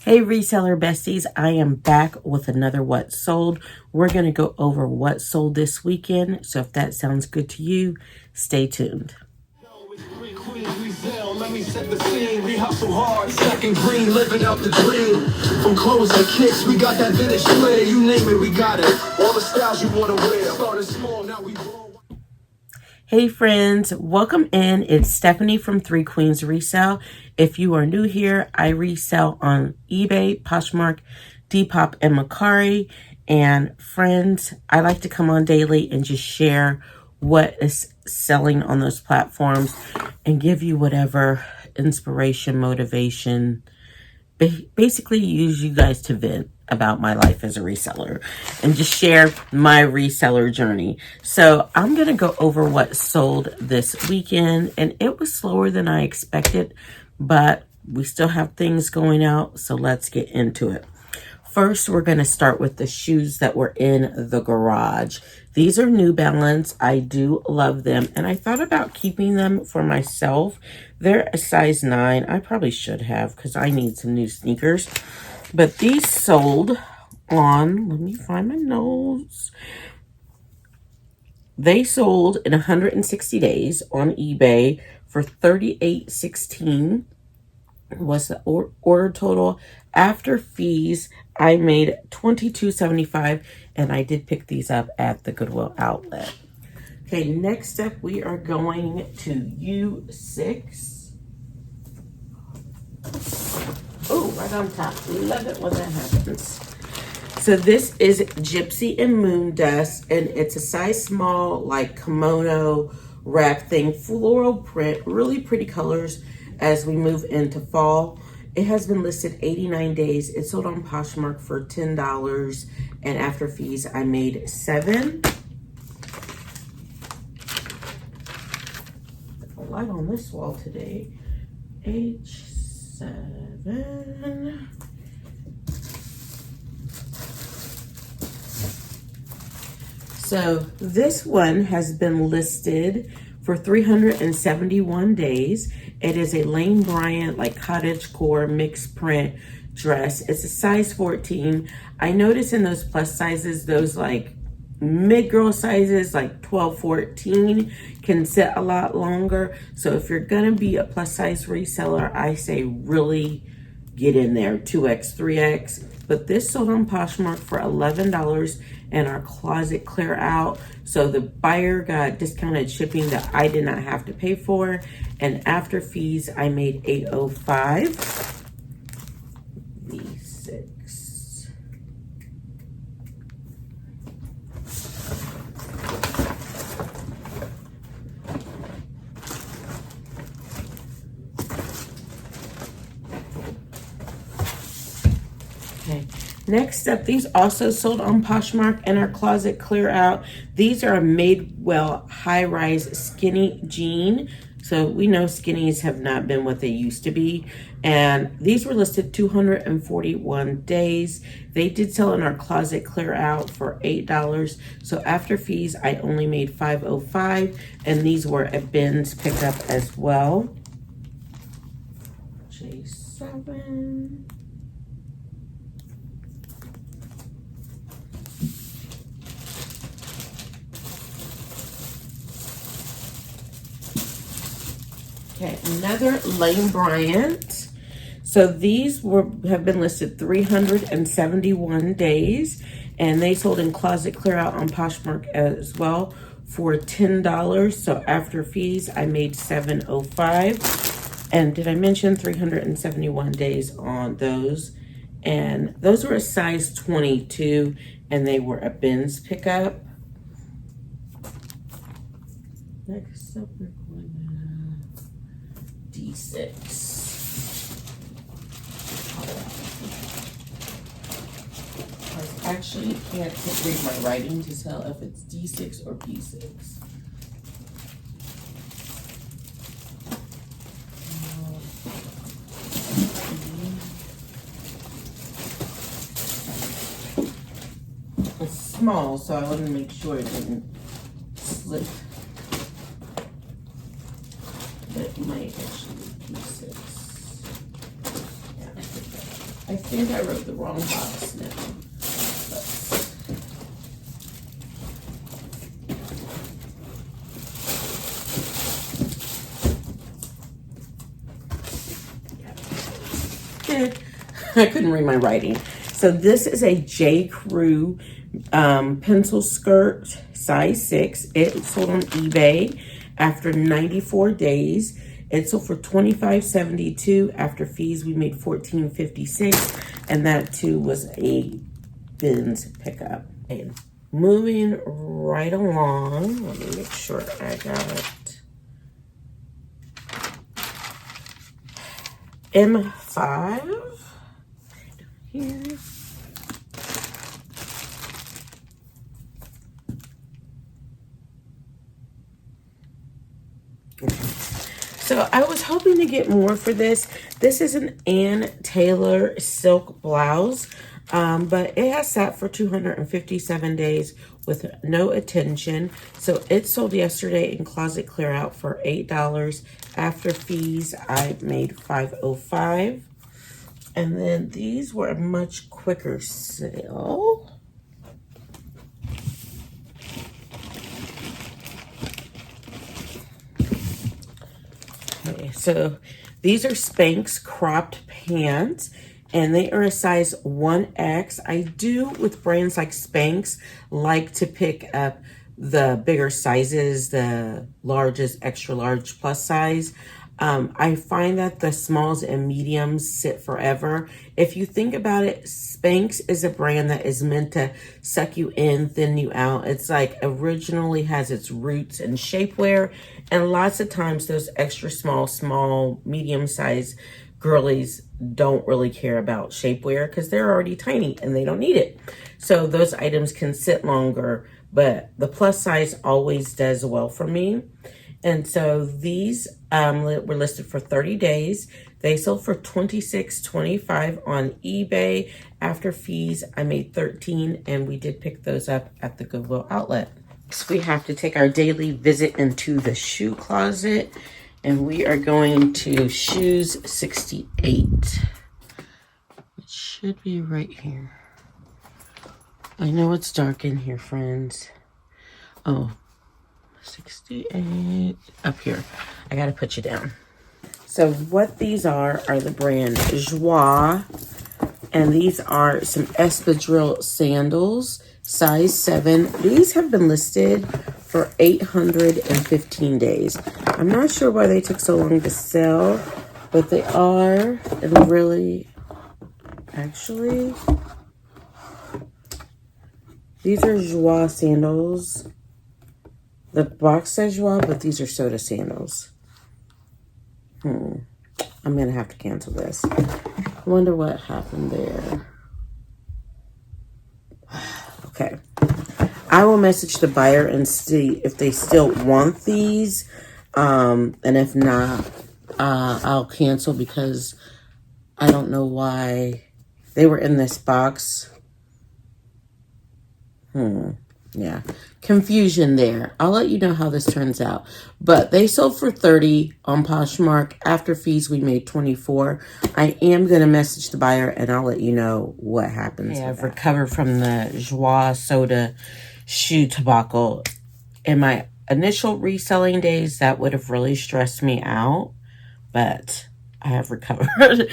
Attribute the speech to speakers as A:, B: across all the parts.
A: Hey reseller besties, I am back with another What Sold. We're going to go over what sold this weekend. So if that sounds good to you, stay tuned.
B: Resale, let me set the scene. We hustle hard, second green, living out the dream. From clothes to kicks, we got that vintage flair. You name it, we got it. All the styles you want to wear. Started small, now we grow.
A: Hey friends, welcome in. It's Stephanie from Three Queens Resale. If you are new here, I resell on eBay, Poshmark, Depop, and Mercari. And friends, I like to come on daily and just share what is selling on those platforms and give you whatever inspiration, motivation, basically use you guys to vent about my life as a reseller and just share my reseller journey. So I'm going to go over what sold this weekend, and it was slower than I expected, but we still have things going out. So let's get into it. First, we're going to start with the shoes that were in the garage. These are New Balance. I do love them, and I thought about keeping them for myself. They're a size 9. I probably should have because I need some new sneakers. But these sold on, let me find my notes. They sold in 160 days on eBay for $38.16. Was the order total. After fees, I made $22.75, and I did pick these up at the Goodwill outlet. Okay, next up we are going to U6. Oh, right on top. Love it when that happens. So this is Gypsy and Moon Dust, and it's a size small, like kimono wrap thing, floral print, really pretty colors as we move into fall. It has been listed 89 days. It sold on Poshmark for $10, and after fees, I made $7. A light on this wall today. H7. So this one has been listed for 371 days. It is a Lane Bryant, like cottage core mixed print dress. It's a size 14. I notice in those plus sizes, those like mid-girl sizes, like 12, 14, can sit a lot longer. So if you're gonna be a plus size reseller, I say really get in there, 2X, 3X. But this sold on Poshmark for $11 and our closet clear out. So the buyer got discounted shipping that I did not have to pay for. And after fees, I made $805. V6. Okay. Next up, these also sold on Poshmark and our closet clear out. These are a Madewell high-rise skinny jean. So we know skinnies have not been what they used to be. And these were listed 241 days. They did sell in our closet clear out for $8. So after fees, I only made $505. And these were a bins pickup as well. J7. Okay, another Lane Bryant. So these have been listed 371 days, and they sold in closet clear out on Poshmark as well for $10. So after fees, I made $705. And did I mention 371 days on those? And those were a size 22, and they were a bins pickup. Next up, we're going to D6. Actually, you can't read my writing to tell if it's D6 or P6. It's small, so I want to make sure it didn't slip. That might actually be P6. Yeah, I think I wrote the wrong box now. I couldn't read my writing. So this is a J. Crew pencil skirt, size 6. It sold on eBay after 94 days. It sold for $25.72. After fees, we made $14.56, and that too was a bins pickup. And moving right along, let me make sure I got M5 here. So I was hoping to get more for this. This is an Ann Taylor silk blouse, but it has sat for 257 days with no attention. So it sold yesterday in closet clear out for $8. After fees, I made $5.05. And then these were a much quicker sale. Okay, so these are Spanx cropped pants, and they are a size 1X. I do, with brands like Spanx, like to pick up the bigger sizes, the largest, extra large, plus size. I find that the smalls and mediums sit forever. If you think about it, Spanx is a brand that is meant to suck you in, thin you out. It's like originally has its roots in shapewear, and lots of times those extra small, medium size girlies don't really care about shapewear because they're already tiny and they don't need it. So those items can sit longer, but the plus size always does well for me. And so these were listed for 30 days. They sold for $26.25 on eBay. After fees, I made $13, and we did pick those up at the Goodwill outlet. Next, we have to take our daily visit into the shoe closet, and we are going to shoes 68. It should be right here. I know it's dark in here, friends. Oh, 68 up here. I gotta put you down. So what these are the brand Joie, and these are some espadrille sandals, size 7. These have been listed for 815 days. I'm not sure why they took so long to sell, but they are, and really, actually, these are Joie sandals. The box says Joie, but these are soda sandals. I'm going to have to cancel this. I wonder what happened there. Okay. I will message the buyer and see if they still want these. And if not, I'll cancel because I don't know why they were in this box. Yeah, confusion there. I'll let you know how this turns out. But they sold for $30 on Poshmark. After fees, we made $24. I am going to message the buyer, and I'll let you know what happens. Okay, I've recovered from the Joie soda shoe debacle. In my initial reselling days, that would have really stressed me out. But I have recovered.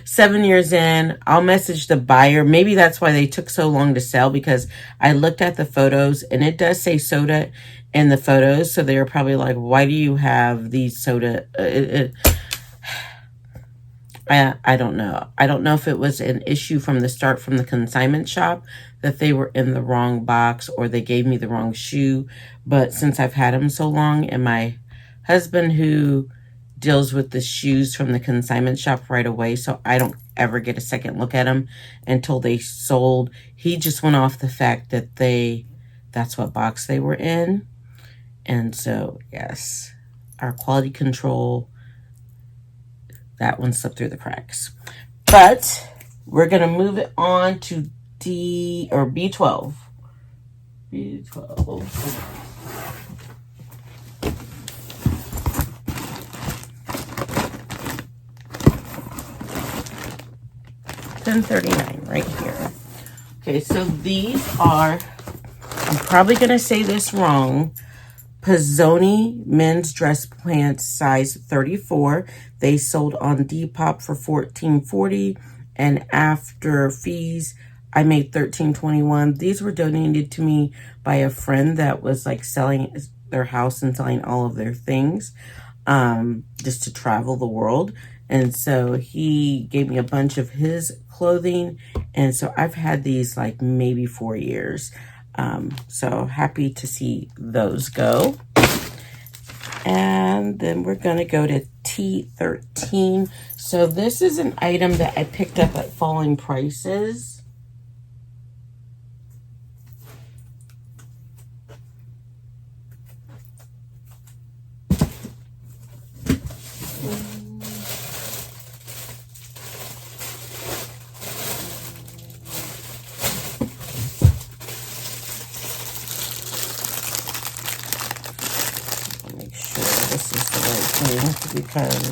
A: 7 years in, I'll message the buyer. Maybe that's why they took so long to sell, because I looked at the photos and it does say soda in the photos. So they were probably like, why do you have these soda? I don't know. I don't know if it was an issue from the start from the consignment shop that they were in the wrong box or they gave me the wrong shoe. But since I've had them so long, and my husband, who deals with the shoes from the consignment shop right away, so I don't ever get a second look at them until they sold. He just went off the fact that that's what box they were in. And so, yes, our quality control, that one slipped through the cracks. But we're going to move it on to B12. B12. $10.39 right here. Okay, so these are, I'm probably going to say this wrong, Pizzoni men's dress pants size 34. They sold on Depop for $14.40, and after fees I made $13.21. These were donated to me by a friend that was like selling their house and selling all of their things just to travel the world. And so he gave me a bunch of his clothing, and so I've had these like maybe 4 years. So happy to see those go. And then we're going to go to T13. So this is an item that I picked up at falling prices. Make sure this is the right thing because,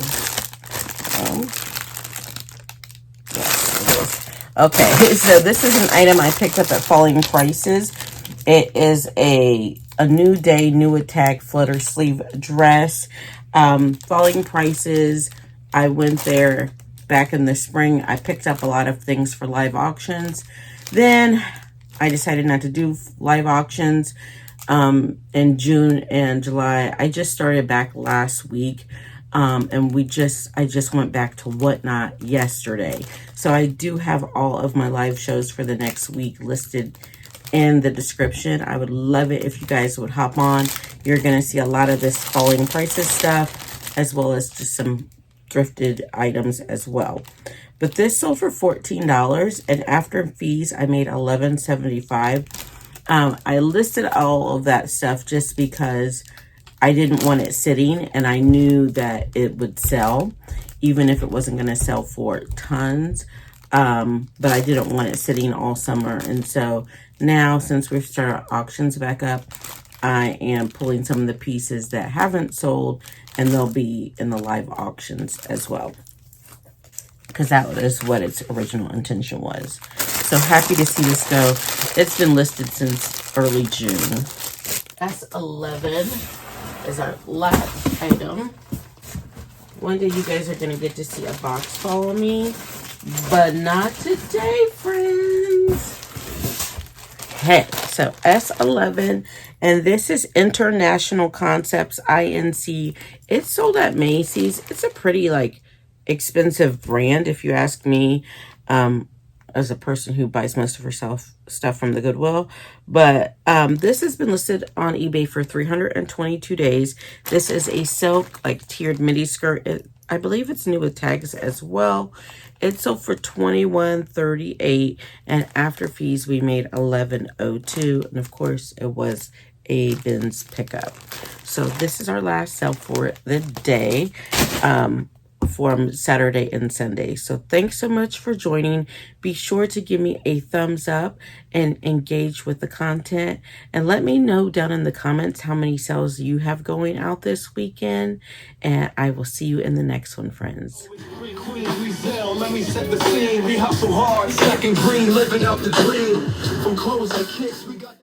A: yes, it is. Okay, so this is an item I picked up at falling prices. It is a New Day, New Attack flutter sleeve dress. Falling prices, I went there back in the spring. I picked up a lot of things for live auctions. Then I decided not to do live auctions in June and July. I just started back last week. And I just went back to Whatnot yesterday. So I do have all of my live shows for the next week listed in the description. I would love it if you guys would hop on. You're going to see a lot of this falling prices stuff, as well as just some thrifted items as well. But this sold for $14, and after fees, I made $11.75. I listed all of that stuff just because I didn't want it sitting, and I knew that it would sell, even if it wasn't going to sell for tons. But I didn't want it sitting all summer. And so now, since we've started auctions back up, I am pulling some of the pieces that haven't sold, and they'll be in the live auctions as well, because that is what its original intention was. So happy to see this go. It's been listed since early June. S11 is our last item. One day you guys are going to get to see a box follow me, but not today, friends. Hey, so S11, and this is International Concepts, INC. It's sold at Macy's. It's a pretty, like, expensive brand, if you ask me, as a person who buys most of her stuff from the Goodwill. But this has been listed on eBay for 322 days. This is a silk, like, tiered midi skirt. I believe it's new with tags as well. It sold for $21.38, and after fees, we made $11.02. And of course, it was a bins pickup. So this is our last sale for the day. From Saturday and Sunday. So thanks so much for joining. Be sure to give me a thumbs up and engage with the content, and let me know down in the comments how many sales you have going out this weekend, and I will see you in the next one, friends.
B: Resale, let me set the scene. We hustle hard, second green, living out the dream. From clothes and kicks, we got